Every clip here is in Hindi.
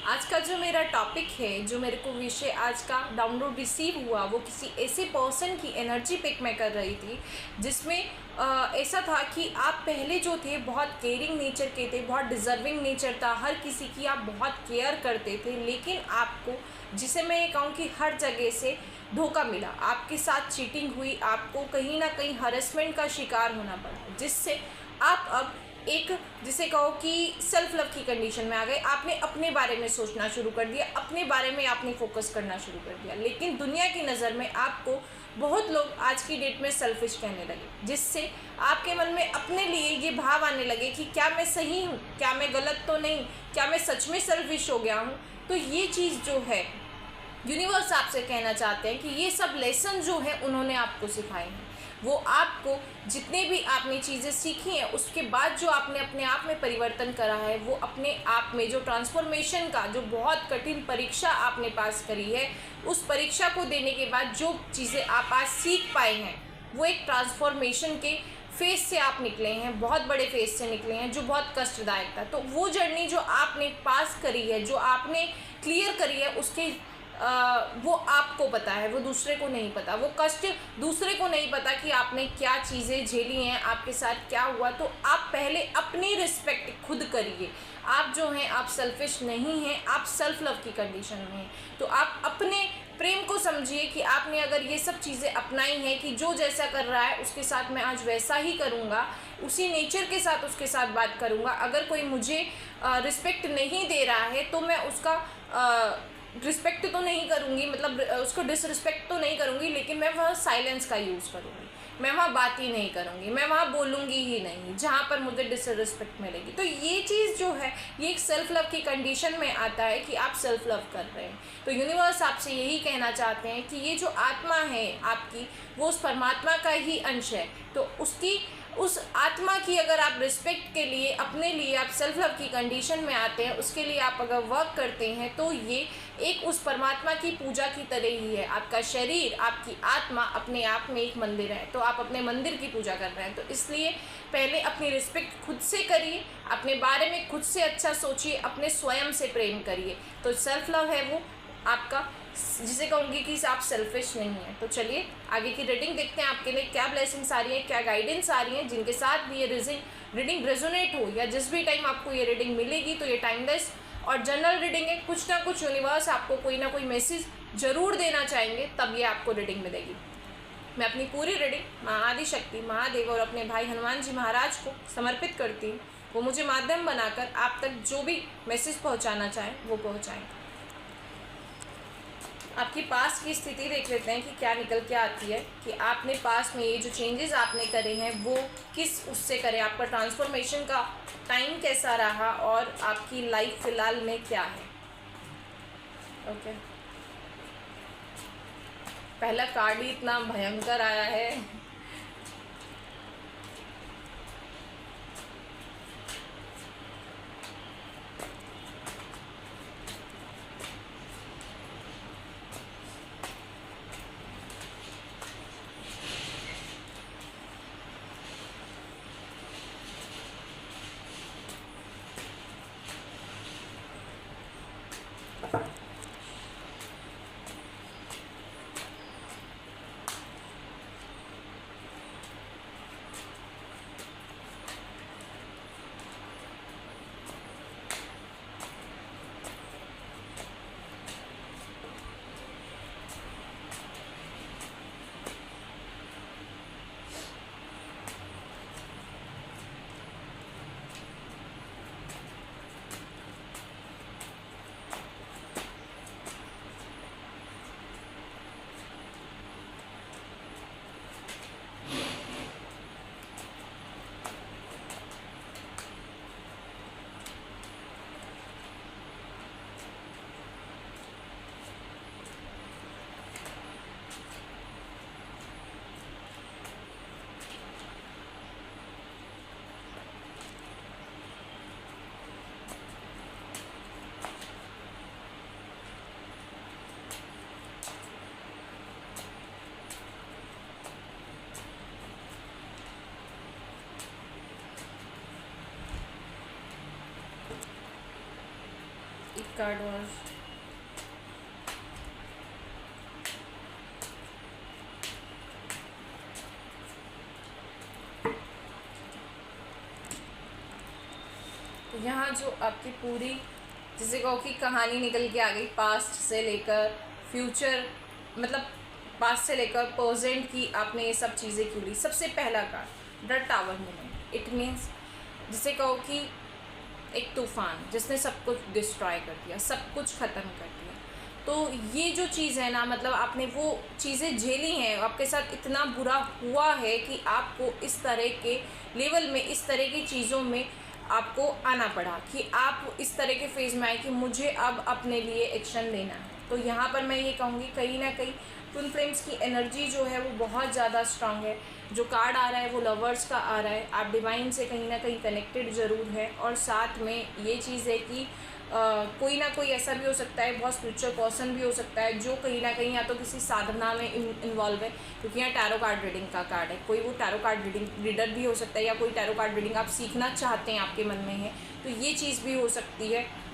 आज का जो मेरा टॉपिक है, जो मेरे को विषय आज का डाउनलोड रिसीव हुआ, वो किसी ऐसे पर्सन की एनर्जी पिक मैं कर रही थी जिसमें ऐसा था कि आप पहले जो थे बहुत केयरिंग नेचर के थे, बहुत डिज़र्विंग नेचर था, हर किसी की आप बहुत केयर करते थे। लेकिन आपको, जिसे मैं ये कहूँ कि हर जगह से धोखा मिला, आपके साथ चीटिंग हुई, आपको कहीं ना कहीं हरेसमेंट का शिकार होना पड़ा, जिससे आप अब एक, जिसे कहो कि सेल्फ लव की कंडीशन में आ गए। आपने अपने बारे में सोचना शुरू कर दिया, अपने बारे में आपने फोकस करना शुरू कर दिया। लेकिन दुनिया की नज़र में आपको बहुत लोग आज की डेट में सेल्फिश कहने लगे, जिससे आपके मन में अपने लिए ये भाव आने लगे कि क्या मैं सही हूँ, क्या मैं गलत तो नहीं, क्या मैं सच में सेल्फिश हो गया हूँ। तो ये चीज़ जो है, यूनिवर्स आपसे कहना चाहते हैं कि ये सब लेसन जो है उन्होंने आपको सिखाए हैं, वो आपको जितने भी आपने चीज़ें सीखी हैं उसके बाद जो आपने अपने आप में परिवर्तन करा है, वो अपने आप में जो ट्रांसफॉर्मेशन का जो बहुत कठिन परीक्षा आपने पास करी है, उस परीक्षा को देने के बाद जो चीज़ें आप आज सीख पाए हैं, वो एक ट्रांसफॉर्मेशन के फेज से आप निकले हैं, बहुत बड़े फेज से निकले हैं जो बहुत कष्टदायक था। तो वो जर्नी जो आपने पास करी है, जो आपने क्लियर करी है, उसके वो आपको पता है, वो दूसरे को नहीं पता। वो कष्ट दूसरे को नहीं पता कि आपने क्या चीज़ें झेली हैं, आपके साथ क्या हुआ। तो आप पहले अपनी रिस्पेक्ट खुद करिए। आप जो हैं, आप सेल्फिश नहीं हैं, आप सेल्फ लव की कंडीशन में हैं। तो आप अपने प्रेम को समझिए कि आपने अगर ये सब चीज़ें अपनाई हैं कि जो जैसा कर रहा है उसके साथ मैं आज वैसा ही करूँगा, उसी नेचर के साथ उसके साथ बात करूँगा। अगर कोई मुझे रिस्पेक्ट नहीं दे रहा है तो मैं उसका रिस्पेक्ट तो नहीं करूँगी, मतलब उसको डिसरिस्पेक्ट तो नहीं करूँगी, लेकिन मैं वहाँ साइलेंस का यूज़ करूँगी। मैं वहाँ बात ही नहीं करूँगी, मैं वहाँ बोलूँगी ही नहीं जहाँ पर मुझे डिसरिस्पेक्ट मिलेगी। तो ये चीज़ जो है, ये एक सेल्फ लव की कंडीशन में आता है कि आप सेल्फ लव कर रहे हैं। तो यूनिवर्स आपसे यही कहना चाहते हैं कि ये जो आत्मा है आपकी, वो उस परमात्मा का ही अंश है। तो उस आत्मा की अगर आप रिस्पेक्ट के लिए, अपने लिए आप सेल्फ लव की कंडीशन में आते हैं, उसके लिए आप अगर वर्क करते हैं, तो ये एक उस परमात्मा की पूजा की तरह ही है। आपका शरीर, आपकी आत्मा अपने आप में एक मंदिर है, तो आप अपने मंदिर की पूजा कर रहे हैं। तो इसलिए पहले अपनी रिस्पेक्ट खुद से करिए, अपने बारे में खुद से अच्छा सोचिए, अपने स्वयं से प्रेम करिए। तो सेल्फ लव है वो आपका, जिसे कहूँगी कि आप सेल्फिश नहीं है। तो चलिए आगे की रीडिंग देखते हैं, आपके लिए क्या ब्लेसिंग्स आ रही है, क्या गाइडेंस आ रही है। जिनके साथ भी ये रीडिंग रेजोनेट हो, या जिस भी टाइम आपको ये रीडिंग मिलेगी, तो ये टाइमलेस और जनरल रीडिंग है। कुछ ना कुछ यूनिवर्स आपको कोई ना कोई मैसेज जरूर देना चाहेंगे, तब ये आपको रीडिंग मिलेगी। मैं अपनी पूरी रीडिंग माँ आदिशक्ति, महादेव और अपने भाई हनुमान जी महाराज को समर्पित करती हूँ। वो मुझे माध्यम बनाकर आप तक जो भी मैसेज पहुँचाना चाहें वो पहुँचाएँ। आपकी पास की स्थिति देख लेते हैं कि क्या निकल के आती है, कि आपने पास में ये जो चेंजेस आपने करे हैं वो किस उससे करें, आपका ट्रांसफॉर्मेशन का टाइम कैसा रहा और आपकी लाइफ फ़िलहाल में क्या है। ओके, पहला कार्ड ही इतना भयंकर आया है। कार्ड और तो यहाँ जो आपकी पूरी जिसे कहो कि कहानी निकल के आ गई, पास्ट से लेकर फ्यूचर, मतलब पास्ट से लेकर प्रेजेंट की आपने ये सब चीज़ें क्यों ली। सबसे पहला card the tower moment, it means जिसे कहो कि एक तूफान जिसने सब कुछ डिस्ट्रॉय कर दिया, सब कुछ ख़त्म कर दिया। तो ये जो चीज़ है ना, मतलब आपने वो चीज़ें झेली हैं, आपके साथ इतना बुरा हुआ है कि आपको इस तरह के लेवल में, इस तरह की चीज़ों में आपको आना पड़ा कि आप इस तरह के फेज़ में आए कि मुझे अब अपने लिए एक्शन लेना है। तो यहाँ पर मैं ये कहूँगी कहीं ना कहीं ट्विन फ्लेम्स की एनर्जी जो है वो बहुत ज़्यादा स्ट्रांग है। जो कार्ड आ रहा है वो लवर्स का आ रहा है, आप डिवाइन से कहीं ना कहीं कनेक्टेड ज़रूर है। और साथ में ये चीज़ है कि कोई ना कोई ऐसा भी हो सकता है, बहुत स्पिरिचुअल पर्सन भी हो सकता है जो कहीं ना कहीं या तो किसी साधना में इन्वॉल्व है, क्योंकि यहाँ टैरो कार्ड रीडिंग का कार्ड है। कोई वो टैरो कार्ड रीडर भी हो सकता है, या कोई टैरो कार्ड रीडिंग आप सीखना चाहते हैं, आपके मन में है, तो ये चीज़ भी हो सकती है।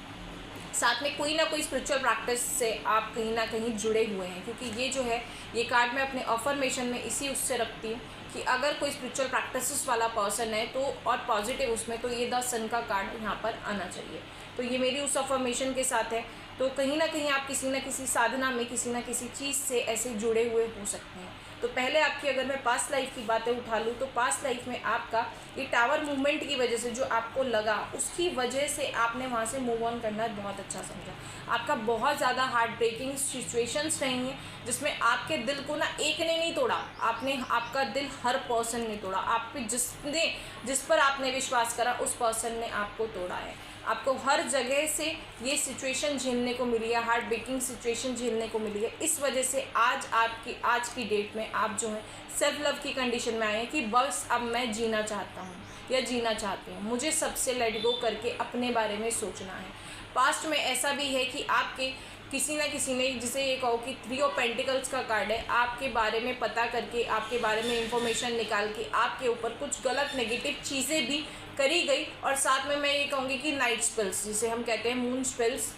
साथ में कोई ना कोई स्पिरिचुअल प्रैक्टिस से आप कहीं ना कहीं जुड़े हुए हैं, क्योंकि ये जो है ये कार्ड मैं अपने अफर्मेशन में इसी उससे रखती हूँ कि अगर कोई स्पिरिचुअल प्रैक्टिसेस वाला पर्सन है तो और पॉजिटिव उसमें, तो ये द सन का कार्ड यहाँ पर आना चाहिए। तो ये मेरी उस अफर्मेशन के साथ है। तो कहीं ना कहीं आप किसी न किसी साधना में किसी न किसी चीज़ से ऐसे जुड़े हुए हो सकते हैं। तो पहले आपकी अगर मैं पास्ट लाइफ की बातें उठा लूँ तो पास्ट लाइफ में आपका ये टावर मूवमेंट की वजह से जो आपको लगा, उसकी वजह से आपने वहाँ से मूव ऑन करना बहुत अच्छा समझा। आपका बहुत ज़्यादा हार्ट ब्रेकिंग सिचुएशंस रही हैं जिसमें आपके दिल को ना एक ने नहीं तोड़ा, आपने आपका दिल हर पर्सन ने तोड़ा। आप पे जिस पर आपने विश्वास करा उस पर्सन ने आपको तोड़ा है। आपको हर जगह से ये सिचुएशन झेलने को मिली है, हार्ट ब्रेकिंग सिचुएशन झेलने को मिली है। इस वजह से आज की डेट में आप जो है सेल्फ लव की कंडीशन में आए हैं कि बस अब मैं जीना चाहता हूँ या जीना चाहती हूँ, मुझे सबसे लेट गो करके अपने बारे में सोचना है। पास्ट में ऐसा भी है कि आपके किसी ना किसी ने, जिसे ये कहो कि 3 ऑफ पेंटिकल्स का कार्ड है, आपके बारे में पता करके, आपके बारे में इंफॉर्मेशन निकाल के आपके ऊपर कुछ गलत नेगेटिव चीज़ें भी करी गई। और साथ में मैं ये कहूँगी कि नाइट स्पेल्स, जिसे हम कहते हैं मून स्पेल्स,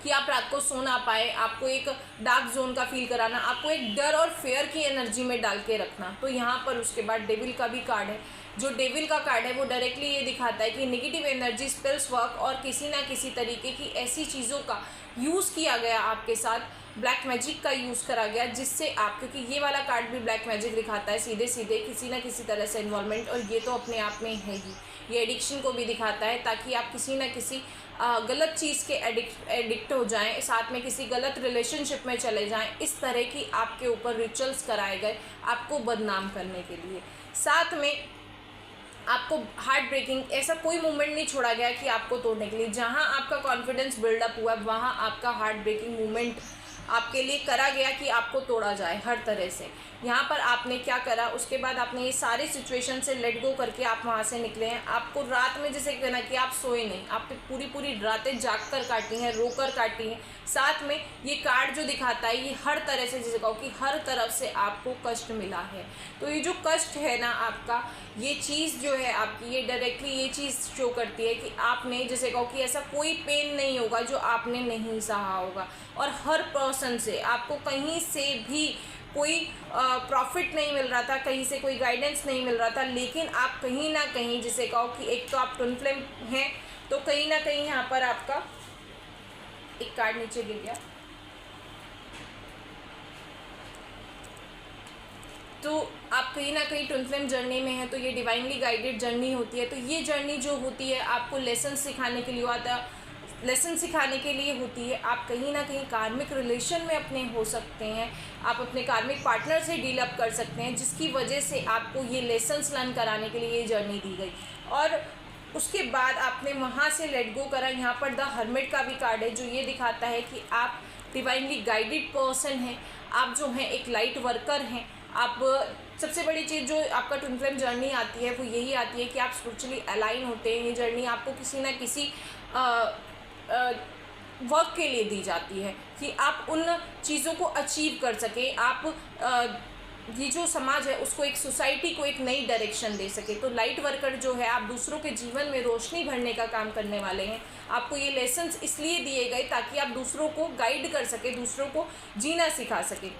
कि आप रात को सो ना पाए, आपको एक डार्क जोन का फील कराना, आपको एक डर और फेयर की एनर्जी में डाल के रखना। तो यहाँ पर उसके बाद डेविल का भी कार्ड है। जो डेविल का कार्ड है वो डायरेक्टली ये दिखाता है कि नेगेटिव एनर्जी, स्पेल्स वर्क और किसी ना किसी तरीके की ऐसी चीज़ों का यूज़ किया गया आपके साथ, ब्लैक मैजिक का यूज़ करा गया, जिससे आप, क्योंकि ये वाला कार्ड भी ब्लैक मैजिक दिखाता है, सीधे सीधे किसी ना किसी तरह से इन्वॉल्वमेंट, और ये तो अपने आप में है ही, ये एडिक्शन को भी दिखाता है, ताकि आप किसी ना किसी गलत चीज़ के एडिक्ट हो जाएं, साथ में किसी गलत रिलेशनशिप में चले जाएं। इस तरह की आपके ऊपर रिचुअल्स कराए गए आपको बदनाम करने के लिए। साथ में आपको हार्ट ब्रेकिंग ऐसा कोई मूवमेंट नहीं छोड़ा गया कि आपको तोड़ने के लिए। जहां आपका कॉन्फिडेंस बिल्डअप हुआ वहां आपका हार्ट ब्रेकिंग मूवमेंट आपके लिए करा गया कि आपको तोड़ा जाए हर तरह से। यहाँ पर आपने क्या करा, उसके बाद आपने ये सारे सिचुएशन से लेट गो करके आप वहाँ से निकले हैं। आपको रात में जैसे कहना कि आप सोए नहीं, आपने पूरी रातें जाग कर काटी हैं, रो कर काटी हैं। साथ में ये कार्ड जो दिखाता है ये हर तरह से, जिसे कहो कि हर तरफ से आपको कष्ट मिला है। तो ये जो कष्ट है ना आपका, ये चीज़ जो है आपकी, ये डायरेक्टली ये चीज़ शो करती है कि आपने, जैसे कहो कि ऐसा कोई पेन नहीं होगा जो आपने नहीं सहा होगा। और हर पर्सन से आपको कहीं से भी कोई प्रॉफिट नहीं मिल रहा था, कहीं से कोई गाइडेंस नहीं मिल रहा था, लेकिन आप कहीं ना कहीं, जिसे कहो कि एक तो आप ट्विन फ्लेम हैं, तो कहीं ना कहीं यहाँ पर आपका एक कार्ड नीचे गिर गया, तो आप कहीं ना कहीं ट्विन फ्लेम जर्नी में है। तो ये डिवाइनली गाइडेड जर्नी होती है। तो ये जर्नी जो होती है आपको लेसन सिखाने के लिए होती है। आप कहीं ना कहीं कार्मिक रिलेशन में अपने हो सकते हैं, आप अपने कार्मिक पार्टनर से डील अप कर सकते हैं, जिसकी वजह से आपको ये लेसन्स लर्न कराने के लिए ये जर्नी दी गई। और उसके बाद आपने वहाँ से लेट गो करा। यहाँ पर द हर्मिट का भी कार्ड है जो ये दिखाता है कि आप डिवाइनली गाइडेड पर्सन हैं, आप जो हैं एक लाइट वर्कर हैं। आप, सबसे बड़ी चीज़ जो आपका ट्विन फ्लेम जर्नी आती है वो यही आती है कि आप स्पिरिचुअली अलाइन होते हैं। ये जर्नी आपको किसी ना किसी वर्क के लिए दी जाती है कि आप उन चीज़ों को अचीव कर सकें, आप ये जो समाज है उसको, एक सोसाइटी को एक नई डायरेक्शन दे सके। तो लाइट वर्कर जो है, आप दूसरों के जीवन में रोशनी भरने का काम करने वाले हैं। आपको ये लेसन्स इसलिए दिए गए ताकि आप दूसरों को गाइड कर सके, दूसरों को जीना सिखा सके।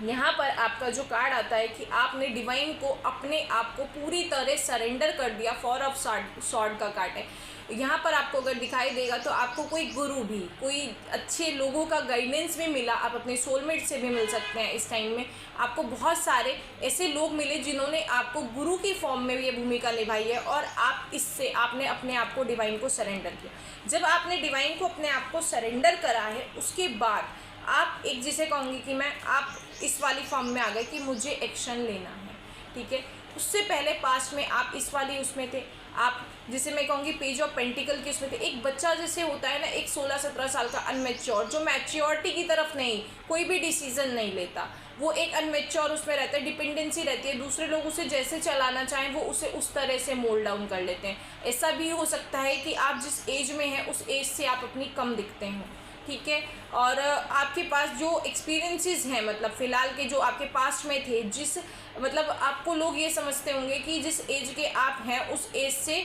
यहाँ पर आपका जो कार्ड आता है कि आपने डिवाइन को, अपने आप को पूरी तरह सरेंडर कर दिया। 4 ऑफ सॉर्ड का कार्ड है। यहाँ पर आपको अगर दिखाई देगा तो आपको कोई गुरु भी, कोई अच्छे लोगों का गाइडेंस भी मिला। आप अपने सोलमेट से भी मिल सकते हैं इस टाइम में। आपको बहुत सारे ऐसे लोग मिले जिन्होंने आपको गुरु की फॉर्म में ये भूमिका निभाई है, और आपने अपने आप को डिवाइन को सरेंडर किया। जब आपने डिवाइन को अपने आप को सरेंडर करा है, उसके बाद आप एक, जिसे कहूँगी कि आप इस वाली फॉर्म में आ गए कि मुझे एक्शन लेना है, ठीक है। उससे पहले पास्ट में आप इस वाली उसमें थे, आप जिसे मैं कहूँगी पेज ऑफ पेंटिकल के उसमें थे। एक बच्चा जैसे होता है ना, एक 16-17 साल का अनमेच्योर, जो मैच्योरिटी की तरफ नहीं, कोई भी डिसीजन नहीं लेता, वो एक अनमेच्योर उसमें रहता है, डिपेंडेंसी रहती है। दूसरे लोग उसे जैसे चलाना चाहें वो उसे उस तरह से मोल्ड डाउन कर लेते हैं। ऐसा भी हो सकता है कि आप जिस एज में हैं उस एज से आप अपनी कम दिखते हो, ठीक है। और आपके पास जो एक्सपीरियंसेस हैं, मतलब फ़िलहाल के जो आपके पास्ट में थे, जिस मतलब आपको लोग ये समझते होंगे कि जिस एज के आप हैं उस एज से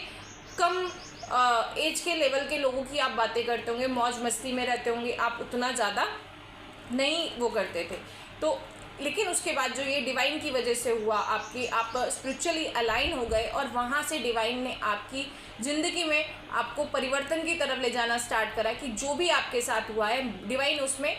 कम एज के लेवल के लोगों की आप बातें करते होंगे, मौज मस्ती में रहते होंगे, आप उतना ज़्यादा नहीं वो करते थे। तो लेकिन उसके बाद जो ये डिवाइन की वजह से हुआ, आप स्पिरिचुअली अलाइन हो गए, और वहाँ से डिवाइन ने आपकी ज़िंदगी में आपको परिवर्तन की तरफ ले जाना स्टार्ट करा। कि जो भी आपके साथ हुआ है, डिवाइन उसमें,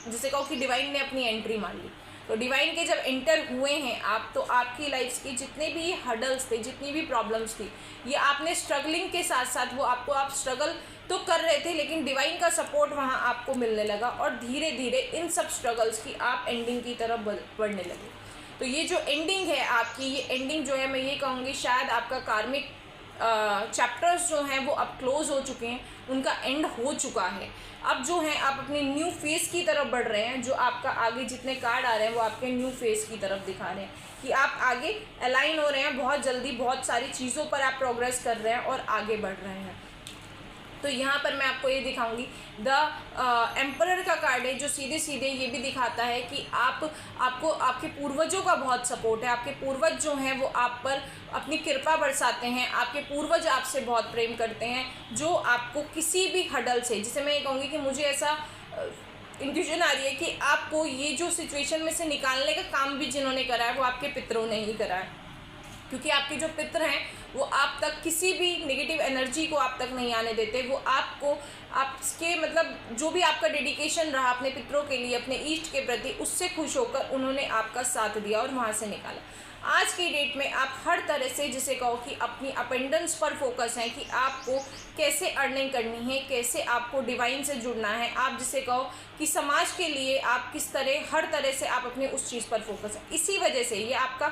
जिसे कहो कि डिवाइन ने अपनी एंट्री मार ली। तो डिवाइन के जब एंटर हुए हैं आप, तो आपकी लाइफ की जितने भी हर्डल्स थे, जितनी भी प्रॉब्लम्स थी, ये आपने स्ट्रगलिंग के साथ साथ वो आप स्ट्रगल तो कर रहे थे, लेकिन डिवाइन का सपोर्ट वहाँ आपको मिलने लगा, और धीरे धीरे इन सब स्ट्रगल्स की आप एंडिंग की तरफ बढ़ने लगे। तो ये जो एंडिंग है आपकी, ये एंडिंग जो है, मैं ये कहूँगी शायद आपका कार्मिक चैप्टर्स जो हैं वो अब क्लोज हो चुके हैं, उनका एंड हो चुका है। अब जो है आप अपने न्यू फेज़ की तरफ बढ़ रहे हैं। जो आपका आगे जितने कार्ड आ रहे हैं वो आपके न्यू फेज़ की तरफ दिखा रहे हैं कि आप आगे अलाइन हो रहे हैं, बहुत जल्दी बहुत सारी चीज़ों पर आप प्रोग्रेस कर रहे हैं और आगे बढ़ रहे हैं। तो यहाँ पर मैं आपको ये दिखाऊंगी, द एम्परर का कार्ड है, जो सीधे सीधे ये भी दिखाता है कि आपको आपके पूर्वजों का बहुत सपोर्ट है। आपके पूर्वज जो हैं वो आप पर अपनी कृपा बरसाते हैं। आपके पूर्वज आपसे बहुत प्रेम करते हैं, जो आपको किसी भी हडल से, जिसे मैं ये कहूँगी कि मुझे ऐसा इंट्यूशन आ रही है कि आपको ये जो सिचुएशन में से निकालने का काम भी जिन्होंने करा है वो आपके पितरों ने ही करा है। क्योंकि आपके जो पितर हैं वो आप तक किसी भी नेगेटिव एनर्जी को आप तक नहीं आने देते। वो आपको, आपके मतलब जो भी आपका डेडिकेशन रहा अपने पितरों के लिए, अपने ईष्ट के प्रति, उससे खुश होकर उन्होंने आपका साथ दिया और वहाँ से निकाला। आज की डेट में आप हर तरह से, जिसे कहो कि अपनी अपेंडेंस पर फोकस है कि आपको कैसे अर्निंग करनी है, कैसे आपको डिवाइन से जुड़ना है। आप जिसे कहो कि समाज के लिए आप किस तरह, हर तरह से आप अपने उस चीज़ पर फोकस है। इसी वजह से ये आपका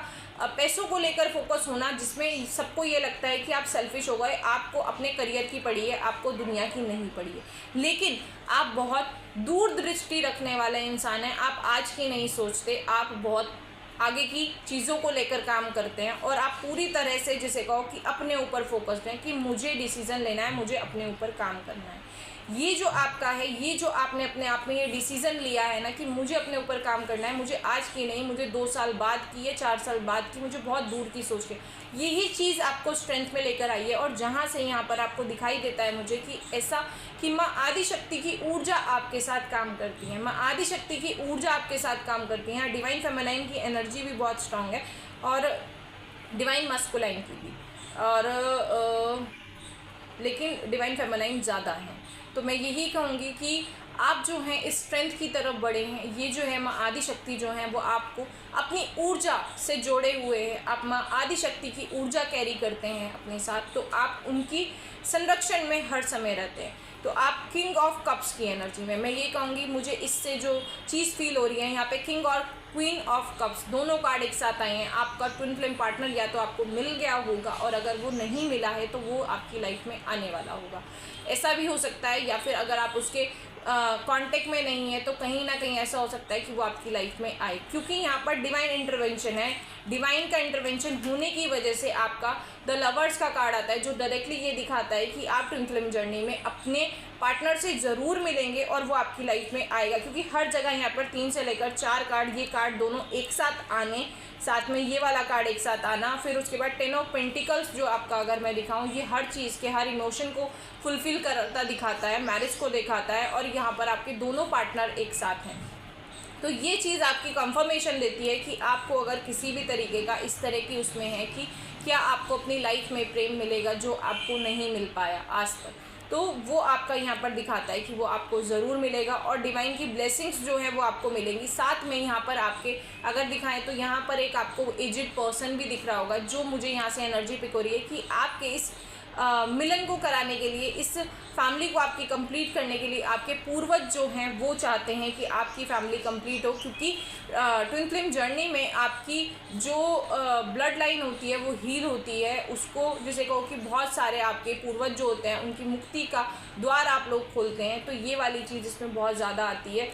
पैसों को लेकर फोकस होना, जिसमें सबको ये लगता है कि आप सेल्फिश हो गए, आपको अपने करियर की पड़ी है, आपको दुनिया की नहीं पड़ी है। लेकिन आप बहुत दूरदृष्टि रखने वाले इंसान हैं। आप आज की नहीं सोचते, आप बहुत आगे की चीज़ों को लेकर काम करते हैं, और आप पूरी तरह से, जिसे कहो कि अपने ऊपर फोकस्ड हैं कि मुझे डिसीज़न लेना है, मुझे अपने ऊपर काम करना है। ये जो आपका है, ये जो आपने अपने आप में ये डिसीज़न लिया है ना कि मुझे अपने ऊपर काम करना है, मुझे आज की नहीं, मुझे 2 साल बाद की या 4 साल बाद की, मुझे बहुत दूर की सोच के, यही चीज़ आपको स्ट्रेंथ में लेकर आई है। और जहाँ से यहाँ पर आपको दिखाई देता है मुझे कि ऐसा कि माँ आदिशक्ति की ऊर्जा आपके साथ काम करती है, माँ आदिशक्ति की ऊर्जा आपके साथ काम करती है। डिवाइन फेमिनाइन की एनर्जी भी बहुत स्ट्रांग है, और डिवाइन मस्कुलाइन की भी, और लेकिन डिवाइन फेमिनाइन ज़्यादा है। तो मैं यही कहूँगी कि आप जो हैं इस स्ट्रेंथ की तरफ बढ़े हैं। ये जो है माँ आदिशक्ति जो हैं वो आपको अपनी ऊर्जा से जोड़े हुए हैं। आप माँ आदिशक्ति की ऊर्जा कैरी करते हैं अपने साथ, तो आप उनकी संरक्षण में हर समय रहते हैं। तो आप किंग ऑफ कप्स की एनर्जी में, मैं ये कहूँगी, मुझे इससे जो चीज़ फील हो रही है यहाँ पे, किंग और क्वीन ऑफ कप्स दोनों कार्ड एक साथ आए हैं। आपका ट्विन फ्लेम पार्टनर या तो आपको मिल गया होगा, और अगर वो नहीं मिला है तो वो आपकी लाइफ में आने वाला होगा, ऐसा भी हो सकता है। या फिर अगर आप उसके कांटेक्ट में नहीं है तो कहीं ना कहीं ऐसा हो सकता है कि वो आपकी लाइफ में आए, क्योंकि यहाँ पर डिवाइन इंटरवेंशन है। डिवाइन का इंटरवेंशन होने की वजह से आपका द लवर्स का कार्ड आता है, जो डायरेक्टली ये दिखाता है कि आप ट्विन फ्लेम जर्नी में अपने पार्टनर से ज़रूर मिलेंगे और वो आपकी लाइफ में आएगा, क्योंकि हर जगह यहाँ पर 3 से लेकर 4 कार्ड, ये कार्ड दोनों एक साथ आने, साथ में ये वाला कार्ड एक साथ आना, फिर उसके बाद 10 ऑफ पेंटिकल्स जो आपका अगर मैं दिखाऊं, ये हर चीज़ के, हर इमोशन को फुलफ़िल करता दिखाता है, मैरिज को दिखाता है, और यहाँ पर आपके दोनों पार्टनर एक साथ हैं। तो ये चीज़ आपकी कंफर्मेशन देती है कि आपको अगर किसी भी तरीके का इस तरह की उसमें है कि क्या आपको अपनी लाइफ में प्रेम मिलेगा जो आपको नहीं मिल पाया आज तक, तो वो आपका यहाँ पर दिखाता है कि वो आपको ज़रूर मिलेगा, और डिवाइन की ब्लेसिंग्स जो है वो आपको मिलेंगी। साथ में यहाँ पर आपके अगर दिखाएं तो यहाँ पर एक आपको एजिड पर्सन भी दिख रहा होगा, जो मुझे यहाँ से एनर्जी पिक हो रही है कि आपके इस मिलन को कराने के लिए, इस फैमिली को आपकी कंप्लीट करने के लिए आपके पूर्वज जो हैं वो चाहते हैं कि आपकी फैमिली कंप्लीट हो, क्योंकि ट्विन फ्लेम जर्नी में आपकी जो ब्लड लाइन होती है वो हील होती है, उसको जिसे कहो कि बहुत सारे आपके पूर्वज जो होते हैं उनकी मुक्ति का द्वार आप लोग खोलते हैं, तो ये वाली चीज़ इसमें बहुत ज़्यादा आती है।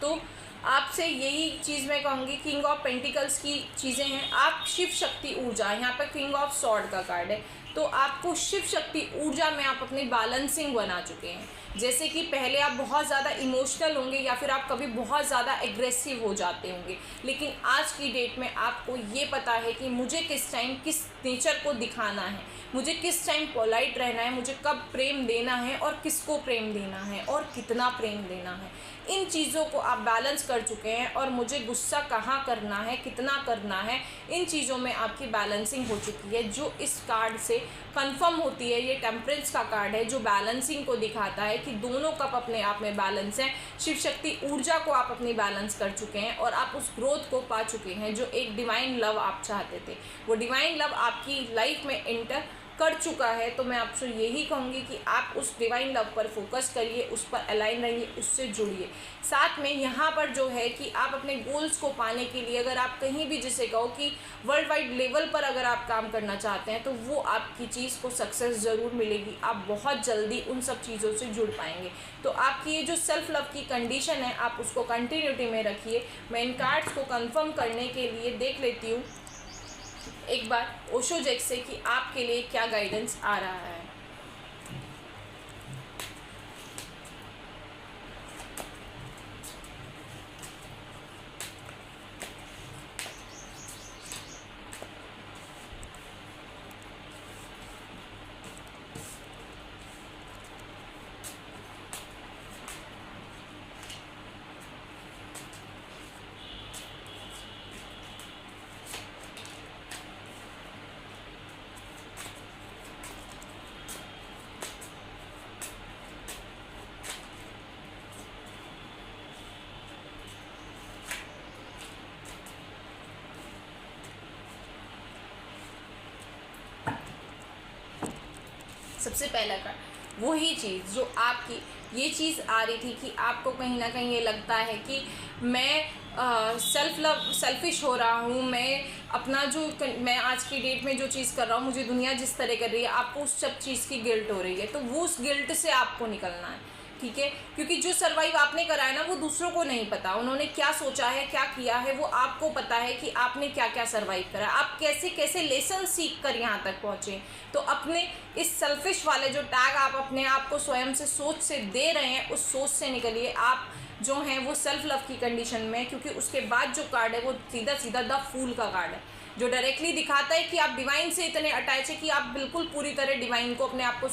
तो आपसे यही चीज़ मैं कहूँगी, किंग ऑफ पेंटिकल्स की चीज़ें हैं, आप शिव शक्ति ऊर्जा, यहाँ पर किंग ऑफ सॉर्ड का कार्ड है, तो आपको शिव शक्ति ऊर्जा में आप अपनी बैलेंसिंग बना चुके हैं। जैसे कि पहले आप बहुत ज़्यादा इमोशनल होंगे या फिर आप कभी बहुत ज़्यादा एग्रेसिव हो जाते होंगे, लेकिन आज की डेट में आपको ये पता है कि मुझे किस टाइम किस नेचर को दिखाना है, मुझे किस टाइम पोलाइट रहना है, मुझे कब प्रेम देना है और किसको प्रेम देना है और कितना प्रेम देना है। इन चीज़ों को आप बैलेंस कर चुके हैं, और मुझे गुस्सा कहाँ करना है, कितना करना है, इन चीज़ों में आपकी बैलेंसिंग हो चुकी है, जो इस कार्ड से कंफर्म होती है। ये टेम्परेंस का कार्ड है जो बैलेंसिंग को दिखाता है कि दोनों कप अपने आप में बैलेंस हैं। शिव शक्ति ऊर्जा को आप अपनी बैलेंस कर चुके हैं और आप उस ग्रोथ को पा चुके हैं जो एक डिवाइन लव आप चाहते थे, वो डिवाइन लव आपकी लाइफ में एंटर कर चुका है। तो मैं आपसे यही कहूँगी कि आप उस डिवाइन लव पर फोकस करिए, उस पर अलाइन रहिए, उससे जुड़िए। साथ में यहाँ पर जो है कि आप अपने गोल्स को पाने के लिए अगर आप कहीं भी, जिसे कहो कि वर्ल्ड वाइड लेवल पर अगर आप काम करना चाहते हैं, तो वो आपकी चीज़ को सक्सेस ज़रूर मिलेगी। आप बहुत जल्दी उन सब चीज़ों से जुड़ पाएंगे। तो आपकी ये जो सेल्फ लव की कंडीशन है, आप उसको कंटिन्यूटी में रखिए। मैं इन कार्ड्स को कंफर्म करने के लिए देख लेती हूँ एक बार ओशो जेक से कि आपके लिए क्या गाइडेंस आ रहा है। सबसे पहला कार्ड वही चीज़ जो आपकी ये चीज़ आ रही थी कि आपको कहीं ना कहीं ये लगता है कि मैं सेल्फिश हो रहा हूँ, मैं अपना जो मैं आज की डेट में जो चीज़ कर रहा हूँ, मुझे दुनिया जिस तरह कर रही है, आपको उस सब चीज़ की गिल्ट हो रही है। तो वो उस गिल्ट से आपको निकलना है, ठीक है, क्योंकि जो सर्वाइव आपने करा है ना, वो दूसरों को नहीं पता, उन्होंने क्या सोचा है, क्या किया है, वो आपको पता है कि आपने क्या क्या सर्वाइव करा, आप कैसे कैसे लेसन सीख कर यहाँ तक पहुँचे। तो अपने इस सेल्फिश वाले जो टैग आप अपने आप को स्वयं से सोच से दे रहे हैं, उस सोच से निकलिए। आप जो हैं वो सेल्फ लव की कंडीशन में, क्योंकि उसके बाद जो कार्ड है वो सीधा सीधा द फूल का कार्ड है, जो डायरेक्टली दिखाता है कि आप डिवाइन से इतने अटैच है कि आप बिल्कुल पूरी तरह डिवाइन को अपने आप को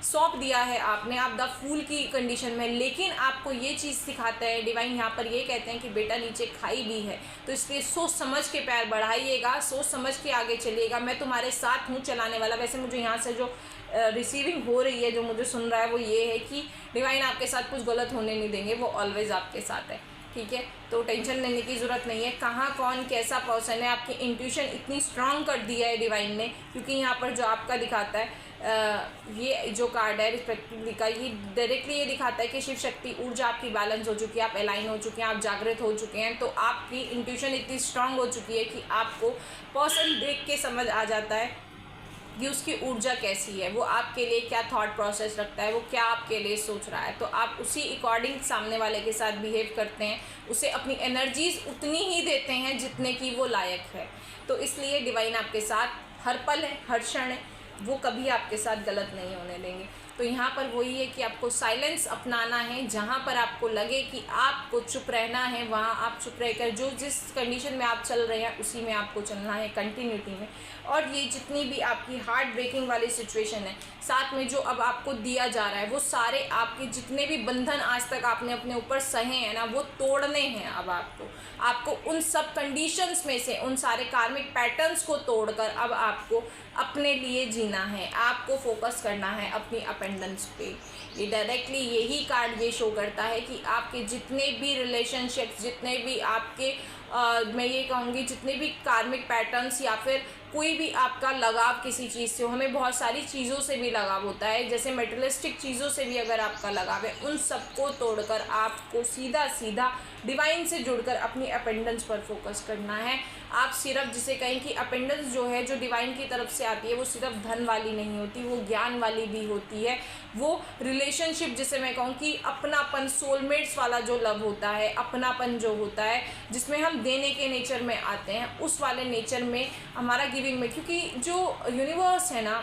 सौंप दिया है आपने, आप द फूल की कंडीशन में। लेकिन आपको ये चीज़ सिखाता है डिवाइन, यहाँ पर ये कहते हैं कि बेटा नीचे खाई भी है, तो इसलिए सोच समझ के पैर बढ़ाइएगा, सोच समझ के आगे चलिएगा। मैं तुम्हारे साथ हूँ चलाने वाला। वैसे मुझे यहाँ से जो रिसीविंग हो रही है, जो मुझे सुन रहा है, वो ये है कि डिवाइन आपके साथ कुछ गलत होने नहीं देंगे, वो ऑलवेज आपके साथ है, ठीक है। तो टेंशन लेने की ज़रूरत नहीं है। कहाँ कौन कैसा पर्सन है, आपकी इंट्यूशन इतनी स्ट्रांग कर दिया है डिवाइन ने, क्योंकि यहाँ पर जो आपका दिखाता है ये जो कार्ड है रिस्पेक्टिवली का, ये डायरेक्टली ये दिखाता है कि शिव शक्ति ऊर्जा आपकी बैलेंस हो चुकी है, आप अलाइन हो चुके हैं, आप जागृत हो चुके हैं। तो आपकी इंट्यूशन इतनी स्ट्रांग हो चुकी है कि आपको पर्सन देख के समझ आ जाता है कि उसकी ऊर्जा कैसी है, वो आपके लिए क्या थॉट प्रोसेस रखता है, वो क्या आपके लिए सोच रहा है। तो आप उसी अकॉर्डिंग सामने वाले के साथ बिहेव करते हैं, उसे अपनी एनर्जीज उतनी ही देते हैं जितने की वो लायक है। तो इसलिए डिवाइन आपके साथ हर पल है, हर क्षण है, वो कभी आपके साथ गलत नहीं होने देंगे। तो यहाँ पर वही है कि आपको साइलेंस अपनाना है। जहाँ पर आपको लगे कि आपको चुप रहना है, वहाँ आप चुप रहकर जो जिस कंडीशन में आप चल रहे हैं उसी में आपको चलना है, कंटिन्यूटी में। और ये जितनी भी आपकी हार्ट ब्रेकिंग वाली सिचुएशन है, साथ में जो अब आपको दिया जा रहा है, वो सारे आपके जितने भी बंधन आज तक आपने अपने ऊपर सहे हैं ना, वो तोड़ने हैं। अब आपको उन सब कंडीशंस में से, उन सारे कार्मिक पैटर्न्स को तोड़कर अब आपको अपने लिए जीना है, आपको फोकस करना है अपनी अपेंडेंस पे। ये डायरेक्टली यही कार्ड ये शो करता है कि आपके जितने भी रिलेशनशिप्स, जितने भी आपके मैं ये कहूँगी जितने भी कार्मिक पैटर्न्स या फिर कोई भी आपका लगाव किसी चीज़ से हो, हमें बहुत सारी चीज़ों से भी लगाव होता है, जैसे मेटेरियलिस्टिक चीज़ों से भी अगर आपका लगाव है, उन सबको तोड़कर आपको सीधा सीधा डिवाइन से जुड़कर अपनी अपेंडेंस पर फोकस करना है। आप सिर्फ जिसे कहें कि अपेंडेंस जो है, जो डिवाइन की तरफ से आती है, वो सिर्फ धन वाली नहीं होती, वो ज्ञान वाली भी होती है। वो रिलेशनशिप जिसे मैं कहूँ कि अपनापन, सोलमेट्स वाला जो लव होता है, अपनापन जो होता है, जिसमें हम देने के नेचर में आते हैं, उस वाले नेचर में हमारा गिविंग में, क्योंकि जो यूनिवर्स है ना,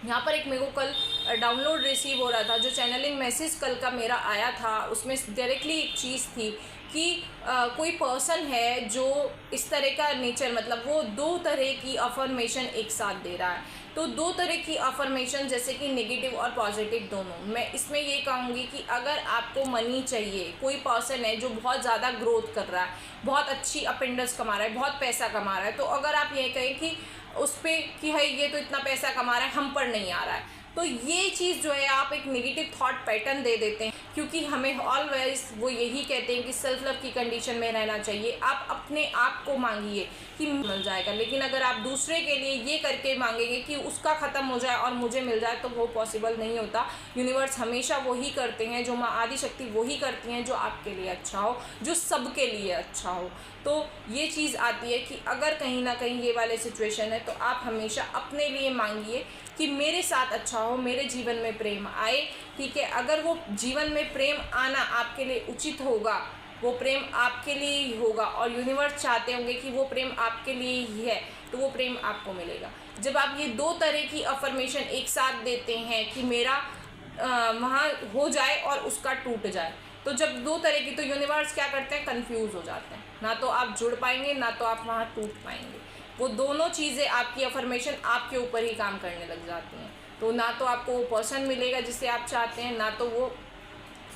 यहाँ पर एक मेरे को कल डाउनलोड रिसीव हो रहा था, जो चैनलिंग मैसेज कल का मेरा आया था, उसमें डायरेक्टली एक चीज़ थी कि कोई पर्सन है जो इस तरह का नेचर, मतलब वो दो तरह की अफर्मेशन एक साथ दे रहा है। तो दो तरह की अफर्मेशन, जैसे कि नेगेटिव और पॉजिटिव दोनों। मैं इसमें ये कहूँगी कि अगर आपको मनी चाहिए, कोई पर्सन है जो बहुत ज़्यादा ग्रोथ कर रहा है, बहुत अच्छी अपेंडेंस कमा रहा है, बहुत पैसा कमा रहा है, तो अगर आप ये कहें कि उस पर कि है ये तो इतना पैसा कमा रहा है, हम पर नहीं आ रहा है, तो ये चीज़ जो है आप एक नेगेटिव थॉट पैटर्न दे देते हैं। क्योंकि हमें ऑलवेज वो यही कहते हैं कि सेल्फ लव की कंडीशन में रहना चाहिए। आप अपने आप को मांगिए कि मिल जाएगा, लेकिन अगर आप दूसरे के लिए ये करके मांगेंगे कि उसका ख़त्म हो जाए और मुझे मिल जाए, तो वो पॉसिबल नहीं होता। यूनिवर्स हमेशा वही करते हैं, जो माँ आदि शक्ति वही करती हैं जो आपके लिए अच्छा हो, जो सबके लिए अच्छा हो। तो ये चीज़ आती है कि अगर कहीं ना कहीं ये वाले सिचुएशन है, तो आप हमेशा अपने लिए मांगिए कि मेरे साथ अच्छा हो, मेरे जीवन में प्रेम आए। ठीक है, अगर वो जीवन में प्रेम आना आपके लिए उचित होगा, वो प्रेम आपके लिए ही होगा, और यूनिवर्स चाहते होंगे कि वो प्रेम आपके लिए ही है, तो वो प्रेम आपको मिलेगा। जब आप ये दो तरह की अफर्मेशन एक साथ देते हैं कि मेरा वहाँ हो जाए और उसका टूट जाए, तो जब दो तरह की, तो यूनिवर्स क्या करते हैं, कंफ्यूज हो जाते हैं, ना तो आप जुड़ पाएंगे, ना तो आप वहाँ टूट पाएंगे। वो दोनों चीज़ें, आपकी अफर्मेशन आपके ऊपर ही काम करने लग जाती हैं। तो ना तो आपको वो पर्सन मिलेगा जिसे आप चाहते हैं, ना तो वो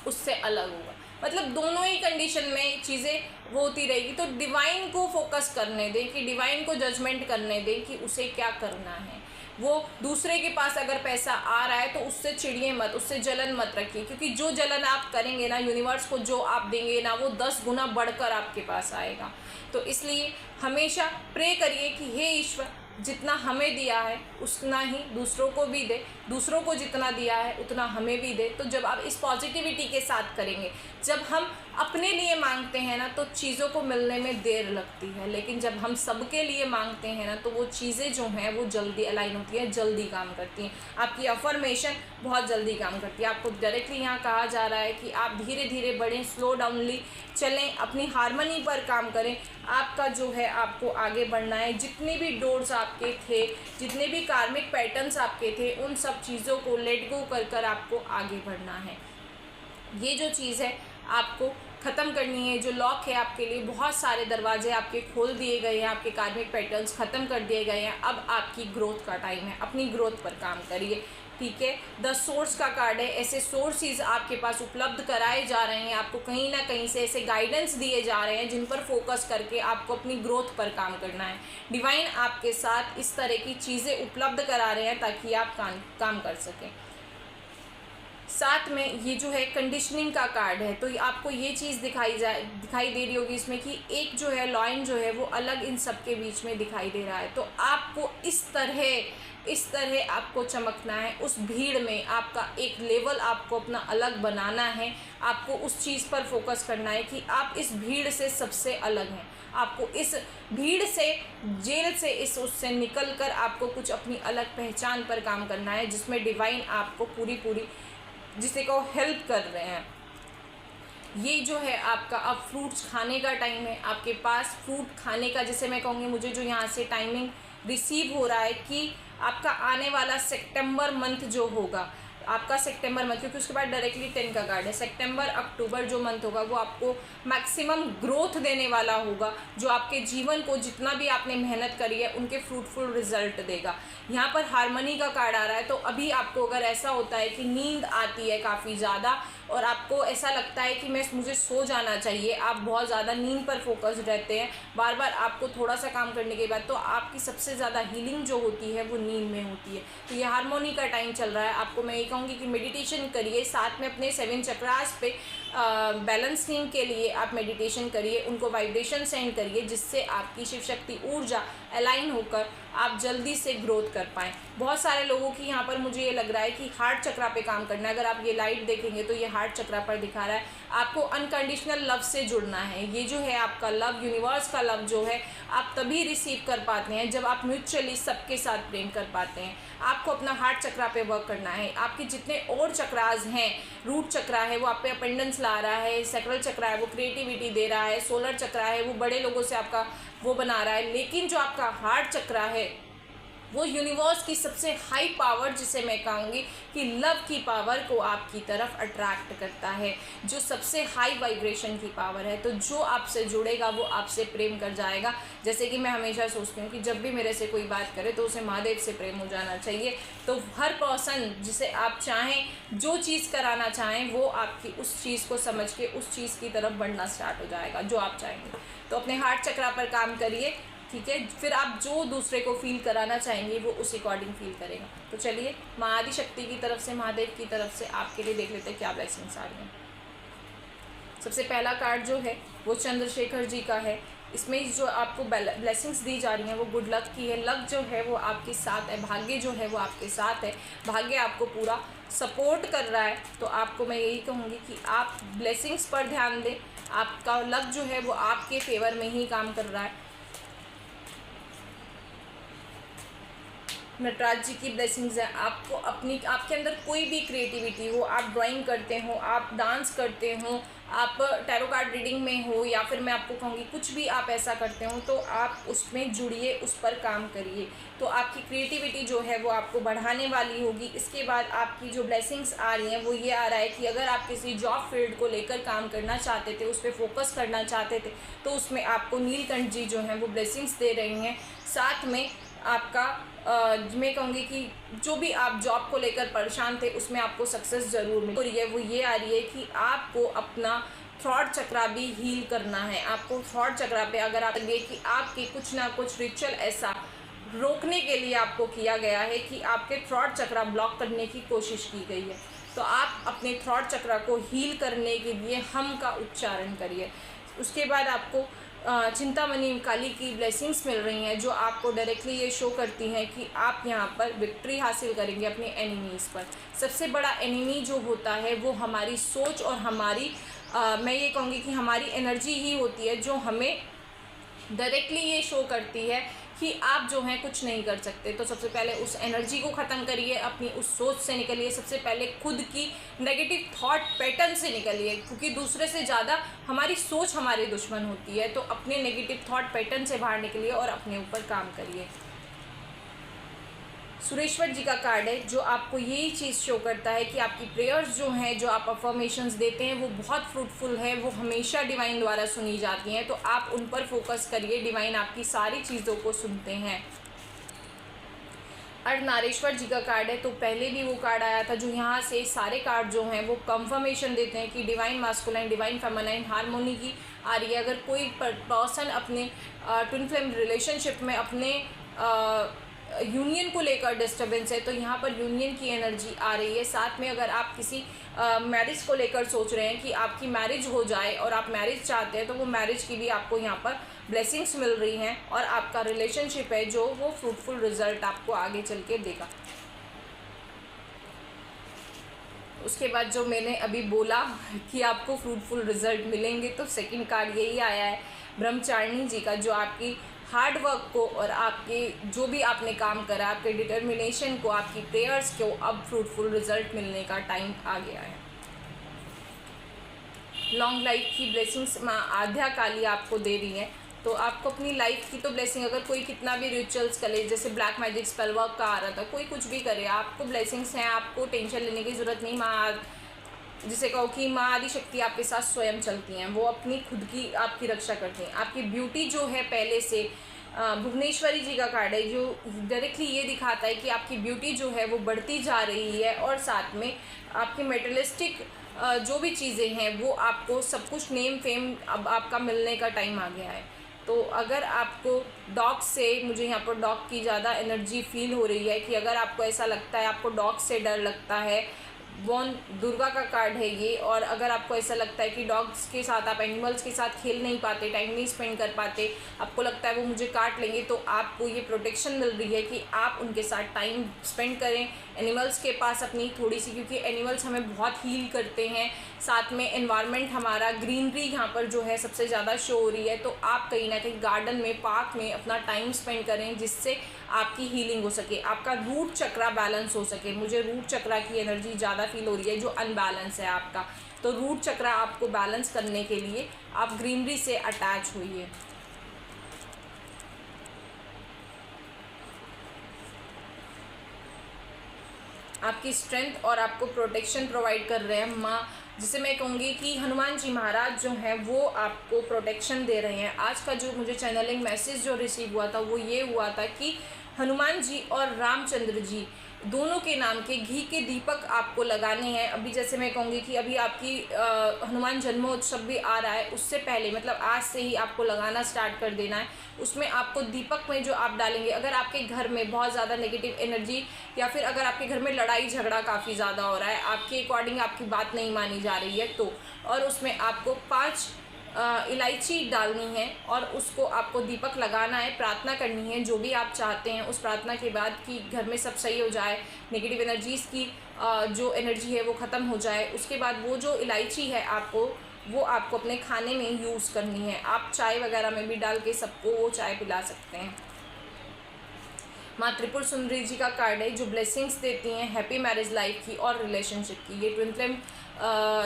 उससे अलग होगा। मतलब दोनों ही कंडीशन में चीज़ें वो होती रहेगी। तो डिवाइन को फोकस करने दें, कि डिवाइन को जजमेंट करने दें कि उसे क्या करना है। वो दूसरे के पास अगर पैसा आ रहा है तो उससे चिढ़िए मत, उससे जलन मत रखिए, क्योंकि जो जलन आप करेंगे ना, यूनिवर्स को जो आप देंगे ना, वो 10 गुना बढ़कर आपके पास आएगा। तो इसलिए हमेशा प्रे करिए कि हे ईश्वर, जितना हमें दिया है उतना ही दूसरों को भी दे, दूसरों को जितना दिया है उतना हमें भी दे। तो जब आप इस पॉजिटिविटी के साथ करेंगे, जब हम अपने लिए मांगते हैं ना, तो चीज़ों को मिलने में देर लगती है, लेकिन जब हम सबके लिए मांगते हैं ना, तो वो चीज़ें जो हैं वो जल्दी अलाइन होती हैं, जल्दी काम करती हैं। आपकी अफर्मेशन बहुत जल्दी काम करती है। आपको डायरेक्टली यहाँ कहा जा रहा है कि आप धीरे धीरे बढ़ें, स्लो डाउनली चलें, अपनी हार्मनी पर काम करें। आपका जो है, आपको आगे बढ़ना है। जितने भी डोर्स आपके थे, जितने भी कार्मिक पैटर्न्स आपके थे, उन सब चीज़ों को लेट गो कर कर आपको आगे बढ़ना है। ये जो चीज़ है आपको ख़त्म करनी है। जो लॉक है आपके लिए, बहुत सारे दरवाजे आपके खोल दिए गए हैं, आपके कार्मिक पैटर्न्स ख़त्म कर दिए गए हैं। अब आपकी ग्रोथ का टाइम है, अपनी ग्रोथ पर काम करिए। ठीक है, 10 सोर्स का कार्ड है। ऐसे सोर्सेज आपके पास उपलब्ध कराए जा रहे हैं, आपको कहीं ना कहीं से ऐसे गाइडेंस दिए जा रहे हैं जिन पर फोकस करके आपको अपनी ग्रोथ पर काम करना है। डिवाइन आपके साथ इस तरह की चीज़ें उपलब्ध करा रहे हैं ताकि आप काम कर सकें। साथ में ये जो है कंडीशनिंग का कार्ड है, तो आपको ये चीज़ दिखाई दे रही होगी इसमें कि एक जो है लाइन जो है वो अलग इन सब के बीच में दिखाई दे रहा है। तो आपको इस तरह आपको चमकना है। उस भीड़ में आपका एक लेवल आपको अपना अलग बनाना है। आपको उस चीज़ पर फोकस करना है कि आप इस भीड़ से सबसे अलग हैं। आपको इस भीड़ से, जेल से, उससे निकल कर आपको कुछ अपनी अलग पहचान पर काम करना है, जिसमें डिवाइन आपको पूरी जिसे को हेल्प कर रहे हैं। ये जो है आपका अब फ्रूट्स खाने का टाइम है। आपके पास फ्रूट खाने का, जैसे मैं कहूँगी, मुझे जो यहाँ से टाइमिंग रिसीव हो रहा है कि आपका आने वाला सितंबर मंथ जो होगा, आपका सितंबर मंथ, क्योंकि उसके बाद डायरेक्टली 10 का कार्ड है। सितंबर अक्टूबर जो मंथ होगा वो आपको मैक्सिमम ग्रोथ देने वाला होगा, जो आपके जीवन को जितना भी आपने मेहनत करी है उनके फ्रूटफुल रिजल्ट देगा। यहाँ पर हार्मनी का कार्ड आ रहा है, तो अभी आपको अगर ऐसा होता है कि नींद आती है काफ़ी ज़्यादा और आपको ऐसा लगता है कि मुझे सो जाना चाहिए, आप बहुत ज़्यादा नींद पर फोकस्ड रहते हैं, बार बार आपको थोड़ा सा काम करने के बाद, तो आपकी सबसे ज़्यादा हीलिंग जो होती है वो नींद में होती है। तो ये हार्मोनी का टाइम चल रहा है। आपको मैं ये कहूँगी कि मेडिटेशन करिए, साथ में अपने 7 चक्रास पे बैलेंसिंग के लिए आप मेडिटेशन करिए, उनको वाइब्रेशन सेंड करिए, जिससे आपकी शिव शक्ति ऊर्जा अलाइन होकर आप जल्दी से ग्रोथ कर पाएँ। बहुत सारे लोगों की यहाँ पर मुझे ये लग रहा है कि हार्ट चक्रा पे काम करना है। अगर आप ये लाइट देखेंगे तो ये हार्ट चक्रा पर दिखा रहा है। आपको अनकंडीशनल लव से जुड़ना है। ये जो है आपका लव, यूनिवर्स का लव जो है, आप तभी रिसीव कर पाते हैं जब आप म्यूचुअली सबके साथ प्रेम कर पाते हैं। आपको अपना हार्ट चक्रा पे वर्क करना है। आपके जितने और चक्रास हैं, रूट चक्रा है वो आप पे अपेंडेंस ला रहा है, सैक्रल चक्रा है वो क्रिएटिविटी दे रहा है, सोलर चक्रा है वो बड़े लोगों से आपका वो बना रहा है, लेकिन जो आपका हार्ट चक्रा है वो यूनिवर्स की सबसे हाई पावर, जिसे मैं कहूँगी कि लव की पावर को आपकी तरफ अट्रैक्ट करता है, जो सबसे हाई वाइब्रेशन की पावर है। तो जो आपसे जुड़ेगा वो आपसे प्रेम कर जाएगा। जैसे कि मैं हमेशा सोचती हूँ कि जब भी मेरे से कोई बात करे तो उसे महादेव से प्रेम हो जाना चाहिए। तो हर पर्सन जिसे आप चाहें, जो चीज़ कराना चाहें, वो आपकी उस चीज़ को समझ के उस चीज़ की तरफ बढ़ना स्टार्ट हो जाएगा जो आप चाहेंगे। तो अपने हार्ट चक्रा पर काम करिए, ठीक है। फिर आप जो दूसरे को फील कराना चाहेंगे वो उस अकॉर्डिंग फील करेगा। तो चलिए माँ आदि शक्ति की तरफ से, महादेव की तरफ से आपके लिए देख लेते हैं क्या ब्लेसिंग्स आ रही हैं। सबसे पहला कार्ड जो है वो चंद्रशेखर जी का है। इसमें जो आपको ब्लेसिंग्स दी जा रही हैं वो गुड लक की है। लक जो है वो आपके साथ है, भाग्य जो है वो आपके साथ है, भाग्य आपको पूरा सपोर्ट कर रहा है। तो आपको मैं यही कहूँगी कि आप ब्लेसिंग्स पर ध्यान दें। आपका लक जो है वो आपके फेवर में ही काम कर रहा है। नटराज जी की ब्लेसिंग्स है। आपको आपके अंदर कोई भी क्रिएटिविटी हो, आप ड्राइंग करते हो, आप डांस करते हो, आप टैरो कार्ड रीडिंग में हो, या फिर मैं आपको कहूँगी कुछ भी आप ऐसा करते हो, तो आप उसमें जुड़िए, उस पर काम करिए। तो आपकी क्रिएटिविटी जो है वो आपको बढ़ाने वाली होगी। इसके बाद आपकी जो ब्लेसिंग्स आ रही हैं वो ये आ रहा है कि अगर आप किसी जॉब फील्ड को लेकर काम करना चाहते थे, उस पर फोकस करना चाहते थे, तो उसमें आपको नीलकंठ जी जो हैं वो ब्लेसिंग्स दे रही हैं। साथ में आपका मैं कहूँगी कि जो भी आप जॉब को लेकर परेशान थे उसमें आपको सक्सेस ज़रूर मिल रही है। वो ये आ रही है कि आपको अपना थॉट चक्रा भी हील करना है। आपको थॉट चक्रा पे अगर आप लगे कि आपके कुछ ना कुछ रिचुअल ऐसा रोकने के लिए आपको किया गया है कि आपके थॉट चक्रा ब्लॉक करने की कोशिश की गई है, तो आप अपने थॉट चक्रा को हील करने के लिए हम का उच्चारण करिए। उसके बाद आपको चिंतामणि काली की ब्लेसिंग्स मिल रही हैं, जो आपको डायरेक्टली ये शो करती हैं कि आप यहाँ पर विक्ट्री हासिल करेंगे अपने एनिमीज़ पर। सबसे बड़ा एनिमी जो होता है वो हमारी सोच और हमारी मैं ये कहूँगी कि हमारी एनर्जी ही होती है, जो हमें डायरेक्टली ये शो करती है कि आप जो हैं कुछ नहीं कर सकते। तो सबसे पहले उस एनर्जी को ख़त्म करिए, अपनी उस सोच से निकलिए। सबसे पहले खुद की नेगेटिव थॉट पैटर्न से निकलिए, क्योंकि दूसरे से ज़्यादा हमारी सोच हमारे दुश्मन होती है। तो अपने नेगेटिव थॉट पैटर्न से बाहर निकलिए और अपने ऊपर काम करिए। सुरेश्वर जी का कार्ड है, जो आपको यही चीज़ शो करता है कि आपकी प्रेयर्स जो हैं, जो आप अफर्मेशंस देते हैं, वो बहुत फ्रूटफुल है, वो हमेशा डिवाइन द्वारा सुनी जाती हैं। तो आप उन पर फोकस करिए, डिवाइन आपकी सारी चीज़ों को सुनते हैं। अर्धनारीश्वर जी का कार्ड है, तो पहले भी वो कार्ड आया था, जो यहाँ से सारे कार्ड जो हैं वो कंफर्मेशन देते हैं कि divine masculine, divine feminine harmony की आ रही है। अगर कोई पर्सन अपने ट्विन फ्लेम रिलेशनशिप में अपने यूनियन को लेकर डिस्टर्बेंस है, तो यहाँ पर यूनियन की एनर्जी आ रही है। साथ में अगर आप किसी मैरिज को लेकर सोच रहे हैं कि आपकी मैरिज हो जाए और आप मैरिज चाहते हैं, तो वो मैरिज की भी आपको यहाँ पर ब्लेसिंग्स मिल रही हैं, और आपका रिलेशनशिप है जो वो फ्रूटफुल रिजल्ट आपको आगे चल के देगा। उसके बाद जो मैंने अभी बोला कि आपको फ्रूटफुल रिजल्ट मिलेंगे, तो सेकंड कार्ड यही आया है ब्रह्मचारिणी जी का, जो आपकी हार्ड वर्क को और आपके जो भी आपने काम करा, आपके डिटर्मिनेशन को, आपकी प्रेयर्स को अब फ्रूटफुल रिजल्ट मिलने का टाइम आ गया है। लॉन्ग लाइफ की ब्लेसिंग्स माँ आद्या काली आपको दे रही हैं। तो आपको अपनी लाइफ की तो ब्लेसिंग, अगर कोई कितना भी रिचुअल्स करे, जैसे ब्लैक मैजिक स्पेल वर्क का आ रहा था, कोई कुछ भी करे, आपको ब्लेसिंग्स हैं, आपको टेंशन लेने की ज़रूरत नहीं। माँ, जिसे कहो कि माँ आदि शक्ति आपके साथ स्वयं चलती हैं, वो अपनी खुद की आपकी रक्षा करती हैं। आपकी ब्यूटी जो है पहले से, भुवनेश्वरी जी का कार्ड है जो डायरेक्टली ये दिखाता है कि आपकी ब्यूटी जो है वो बढ़ती जा रही है, और साथ में आपकी मेटेरियलिस्टिक जो भी चीज़ें हैं वो आपको सब कुछ नेम फेम अब आपका मिलने का टाइम आ गया है। तो अगर आपको डॉग से, मुझे यहाँ पर डॉग की ज़्यादा एनर्जी फील हो रही है कि अगर आपको ऐसा लगता है, आपको डॉग से डर लगता है, वॉन दुर्गा का कार्ड है ये, और अगर आपको ऐसा लगता है कि डॉग्स के साथ, आप एनिमल्स के साथ खेल नहीं पाते, टाइम नहीं स्पेंड कर पाते, आपको लगता है वो मुझे काट लेंगे, तो आपको ये प्रोटेक्शन मिल रही है कि आप उनके साथ टाइम स्पेंड करें एनिमल्स के पास अपनी थोड़ी सी, क्योंकि एनिमल्स हमें बहुत हील करते हैं। साथ में एनवायरनमेंट हमारा, ग्रीनरी यहाँ पर जो है सबसे ज़्यादा शो हो रही है, तो आप कहीं ना कहीं गार्डन में, पार्क में अपना टाइम स्पेंड करें, जिससे आपकी हीलिंग हो सके, आपका रूट चक्रा बैलेंस हो सके। मुझे रूट चक्रा की एनर्जी ज़्यादा फील हो रही है, जो अनबैलेंस है आपका। तो रूट चक्रा आपको बैलेंस करने के लिए आप ग्रीनरी से अटैच होइए। आपकी स्ट्रेंथ और आपको प्रोटेक्शन प्रोवाइड कर रहे हैं माँ, जिसे मैं कहूँगी कि हनुमान जी महाराज जो हैं वो आपको प्रोटेक्शन दे रहे हैं। आज का जो मुझे चैनलिंग मैसेज जो रिसीव हुआ था वो ये हुआ था कि हनुमान जी और रामचंद्र जी दोनों के नाम के घी के दीपक आपको लगाने हैं। अभी जैसे मैं कहूँगी कि अभी आपकी हनुमान जन्मोत्सव भी आ रहा है, उससे पहले मतलब आज से ही आपको लगाना स्टार्ट कर देना है। उसमें आपको दीपक में जो आप डालेंगे, अगर आपके घर में बहुत ज़्यादा नेगेटिव एनर्जी, या फिर अगर आपके घर में लड़ाई झगड़ा काफ़ी ज़्यादा हो रहा है, आपके अकॉर्डिंग आपकी बात नहीं मानी जा रही है, तो और उसमें आपको 5 इलायची डालनी है और उसको आपको दीपक लगाना है, प्रार्थना करनी है जो भी आप चाहते हैं उस प्रार्थना के बाद कि घर में सब सही हो जाए, नेगेटिव एनर्जीज़ की जो एनर्जी है वो ख़त्म हो जाए। उसके बाद वो जो इलायची है वो आपको अपने खाने में यूज़ करनी है। आप चाय वगैरह में भी डाल के सबको वो चाय पिला सकते हैं। माँ त्रिपुर सुंदरी जी का कार्ड है जो ब्लेसिंग्स देती हैं हैप्पी मैरिज लाइफ की और रिलेशनशिप की। ये ट्विन फ्लेम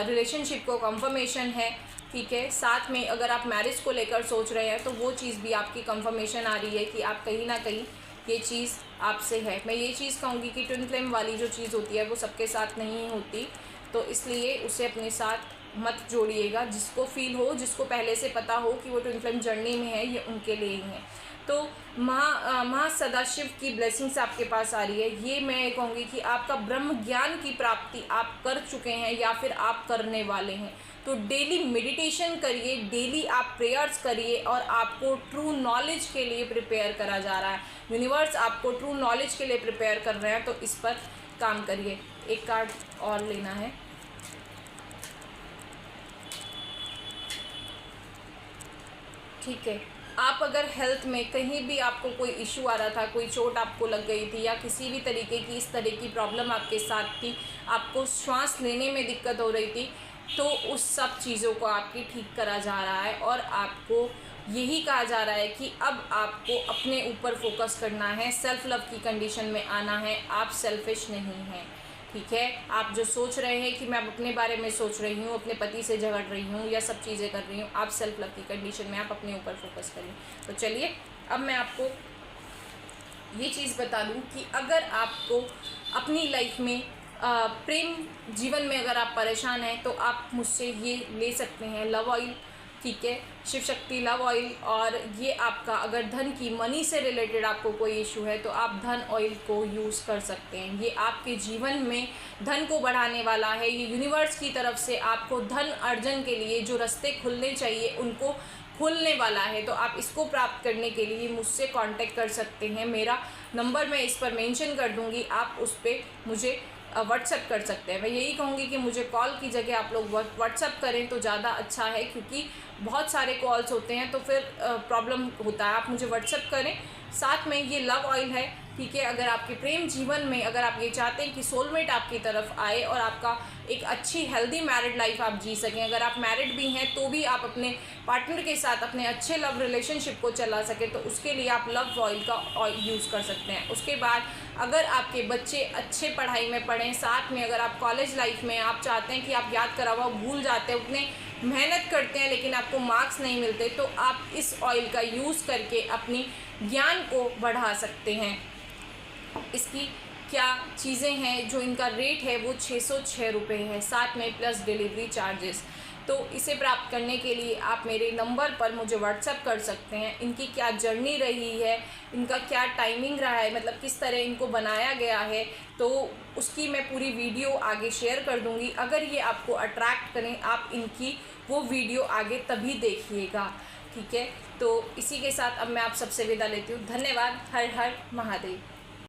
रिलेशनशिप को कंफर्मेशन है, ठीक है। साथ में अगर आप मैरिज को लेकर सोच रहे हैं तो वो चीज़ भी आपकी कंफर्मेशन आ रही है कि आप कहीं ना कहीं ये चीज़ आपसे है। मैं ये चीज़ कहूँगी कि ट्विन फ्लेम वाली जो चीज़ होती है वो सबके साथ नहीं होती, तो इसलिए उसे अपने साथ मत जोड़िएगा। जिसको फील हो, जिसको पहले से पता हो कि वो ट्विन फ्लेम जर्नी में है, ये उनके लिए ही है। तो महा सदाशिव की ब्लेसिंग्स आपके पास आ रही है। ये मैं कहूँगी कि आपका ब्रह्म ज्ञान की प्राप्ति आप कर चुके हैं या फिर आप करने वाले हैं। तो डेली मेडिटेशन करिए, डेली आप प्रेयर्स करिए और आपको ट्रू नॉलेज के लिए प्रिपेयर करा जा रहा है। यूनिवर्स आपको ट्रू नॉलेज के लिए प्रिपेयर कर रहे हैं, तो इस पर काम करिए। एक कार्ड और लेना है। ठीक है, आप अगर हेल्थ में कहीं भी आपको कोई इशू आ रहा था, कोई चोट आपको लग गई थी या किसी भी तरीके की इस तरह की प्रॉब्लम आपके साथ थी, आपको श्वास लेने में दिक्कत हो रही थी, तो उस सब चीज़ों को आपकी ठीक करा जा रहा है और आपको यही कहा जा रहा है कि अब आपको अपने ऊपर फोकस करना है, सेल्फ लव की कंडीशन में आना है। आप सेल्फिश नहीं हैं, ठीक है। आप जो सोच रहे हैं कि मैं अब अपने बारे में सोच रही हूँ, अपने पति से झगड़ रही हूँ या सब चीज़ें कर रही हूँ, आप सेल्फ लव की कंडीशन में आप अपने ऊपर फोकस करिए। तो चलिए अब मैं आपको ये चीज़ बता दूँ कि अगर आपको अपनी लाइफ में प्रेम जीवन में अगर आप परेशान हैं तो आप मुझसे ये ले सकते हैं लव ऑयल, ठीक है, शिव शक्ति लव ऑयल। और ये आपका अगर धन की, मनी से रिलेटेड आपको कोई इशू है तो आप धन ऑयल को यूज़ कर सकते हैं। ये आपके जीवन में धन को बढ़ाने वाला है। ये यूनिवर्स की तरफ से आपको धन अर्जन के लिए जो रास्ते खुलने चाहिए उनको खुलने वाला है। तो आप इसको प्राप्त करने के लिए मुझसे कांटेक्ट कर सकते हैं। मेरा नंबर मैं इस पर मेंशन कर दूंगी, आप उस पर मुझे व्हाट्सएप कर सकते हैं। मैं यही कहूँगी कि मुझे कॉल की जगह आप लोग व्हाट्सएप करें तो ज़्यादा अच्छा है, क्योंकि बहुत सारे कॉल्स होते हैं तो फिर प्रॉब्लम होता है। आप मुझे व्हाट्सएप करें। साथ में ये लव ऑयल है, ठीक है। अगर आपके प्रेम जीवन में अगर आप ये चाहते हैं कि सोलमेट आपकी तरफ आए और आपका एक अच्छी हेल्दी मैरिड लाइफ आप जी सकें, अगर आप मैरिड भी हैं तो भी आप अपने पार्टनर के साथ अपने अच्छे लव रिलेशनशिप को चला सकें, तो उसके लिए आप लव ऑयल का ऑयल यूज़ कर सकते हैं। उसके बाद अगर आपके बच्चे अच्छे पढ़ाई में पढ़ें, साथ में अगर आप कॉलेज लाइफ में आप चाहते हैं कि आप याद करा हुआ भूल जाते हैं, उतने मेहनत करते हैं लेकिन आपको मार्क्स नहीं मिलते, तो आप इस ऑयल का यूज़ करके अपनी ज्ञान को बढ़ा सकते हैं। इसकी क्या चीज़ें हैं, जो इनका रेट है वो 606 रुपये है, साथ में प्लस डिलीवरी चार्जेस। तो इसे प्राप्त करने के लिए आप मेरे नंबर पर मुझे व्हाट्सएप कर सकते हैं। इनकी क्या जर्नी रही है, इनका क्या टाइमिंग रहा है, मतलब किस तरह इनको बनाया गया है, तो उसकी मैं पूरी वीडियो आगे शेयर कर दूंगी। अगर ये आपको अट्रैक्ट करें, आप इनकी वो वीडियो आगे तभी देखिएगा, ठीक है। तो इसी के साथ अब मैं आप सबसे विदा लेती हूँ। धन्यवाद। हर हर महादेव।